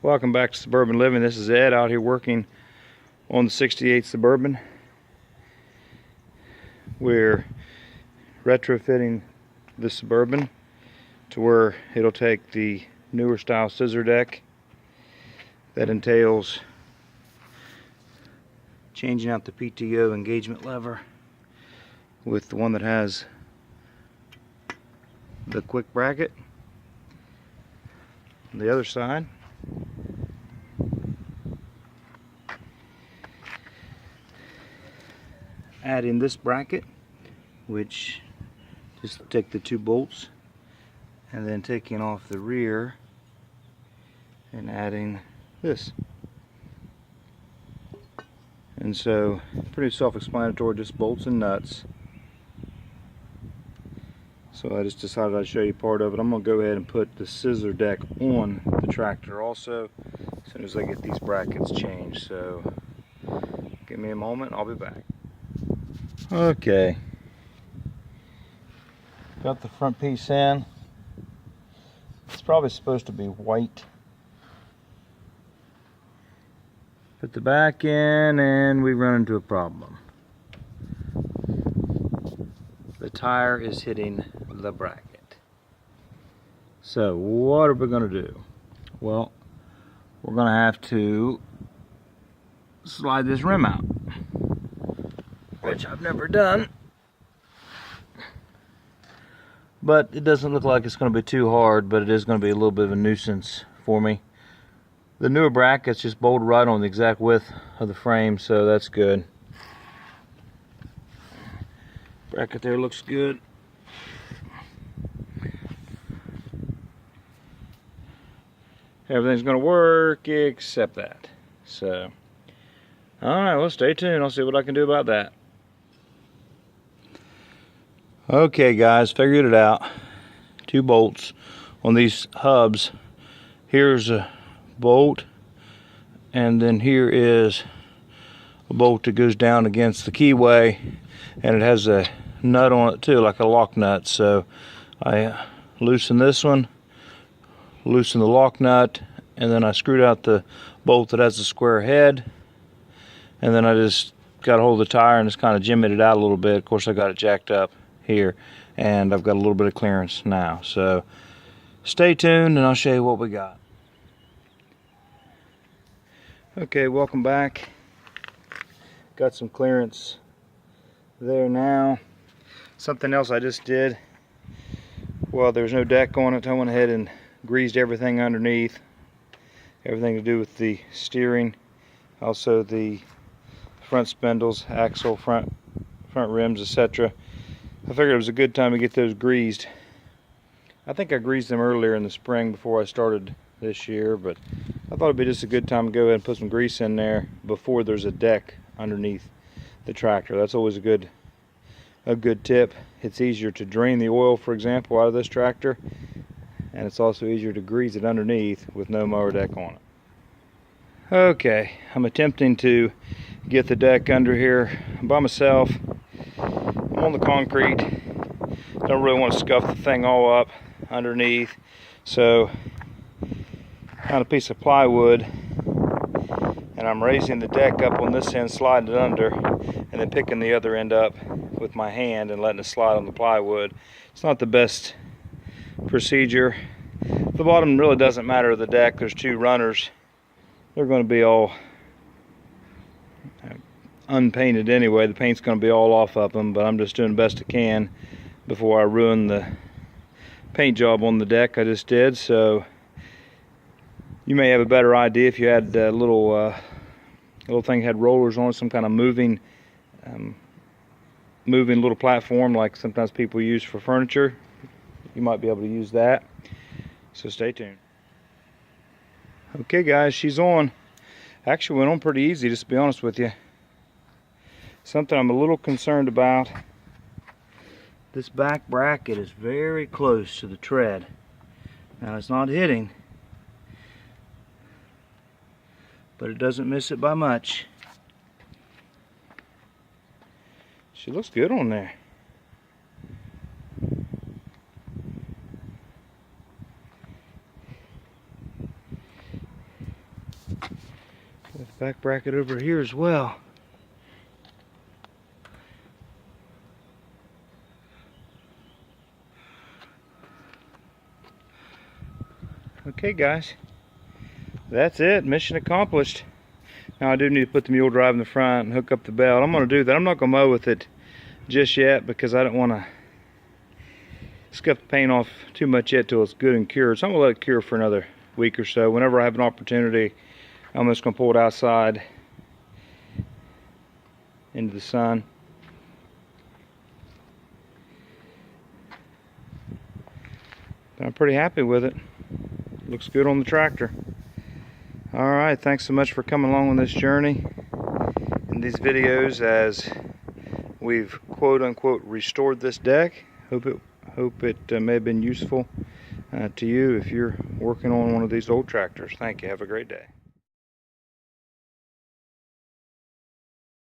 Welcome back to Suburban Living. This is Ed out here working on the 68 Suburban. We're retrofitting the Suburban to where it'll take the newer style scissor deck. That entails changing out the PTO engagement lever with the one that has the quick bracket. On the other side, add in this bracket, which just take the two bolts and then taking off the rear and adding this. And so pretty self-explanatory, just bolts and nuts. So I just decided I'd show you part of it. I'm going to go ahead and put the scissor deck on the tractor also as soon as I get these brackets changed. So give me a moment, I'll be back. Okay, got the front piece in. It's probably supposed to be white. Put the back in and we run into a problem. The tire is hitting the bracket. So what are we going to do? Well, we're going to have to slide this rim out, which I've never done, but it doesn't look like it's going to be too hard, but it is going to be a little bit of a nuisance for me. The newer brackets just bolted right on the exact width of the frame, so that's good. Bracket there looks good. Everything's going to work except that. So, alright, well, stay tuned. I'll see what I can do about that. Okay guys, figured it out. Two bolts on these hubs. Here's a bolt, and then here is a bolt that goes down against the keyway, and it has a nut on it too, like a lock nut. So I loosen this one, loosen the lock nut, and then I screwed out the bolt that has the square head, and then I just got a hold of the tire and just kind of jimmied it out a little bit. Of course I got it jacked up here, and I've got a little bit of clearance now. So stay tuned and I'll show you what we got. Okay, welcome back. Got some clearance there now. Something else I just did, well, there's no deck on it. I went ahead and greased everything underneath, everything to do with the steering, also the front spindles, axle, front rims, etc. I figured it was a good time to get those greased. I think I greased them earlier in the spring before I started this year, but I thought it'd be just a good time to go ahead and put some grease in there before there's a deck underneath the tractor. That's always a good tip. It's easier to drain the oil, for example, out of this tractor, and it's also easier to grease it underneath with no mower deck on it. Okay, I'm attempting to get the deck under here by myself. I'm on the concrete. Don't really want to scuff the thing all up underneath, so found a piece of plywood, and I'm raising the deck up on this end, sliding it under, and then picking the other end up with my hand and letting it slide on the plywood. It's not the best procedure. The bottom really doesn't matter of the deck. There's two runners. They're going to be all unpainted anyway. The paint's going to be all off of them, but I'm just doing the best I can before I ruin the paint job on the deck I just did. So you may have a better idea if you had a little thing had rollers on it, some kind of moving little platform like sometimes people use for furniture. You might be able to use that. So stay tuned. Okay guys, she's on. Actually went on pretty easy, just to be honest with you. Something I'm a little concerned about. This back bracket is very close to the tread. Now it's not hitting, but it doesn't miss it by much. She looks good on there. With the back bracket over here as well. Okay guys, that's it, mission accomplished. Now I do need to put the mule drive in the front and hook up the belt. I'm going to do that. I'm not going to mow with it just yet because I don't want to scuff the paint off too much yet till it's good and cured. So I'm going to let it cure for another week or so. Whenever I have an opportunity, I'm just going to pull it outside into the sun. But I'm pretty happy with it. Looks good on the tractor. Alright, thanks so much for coming along on this journey in these videos as we've quote unquote restored this deck. Hope it may have been useful to you if you're working on one of these old tractors. Thank you. Have a great day.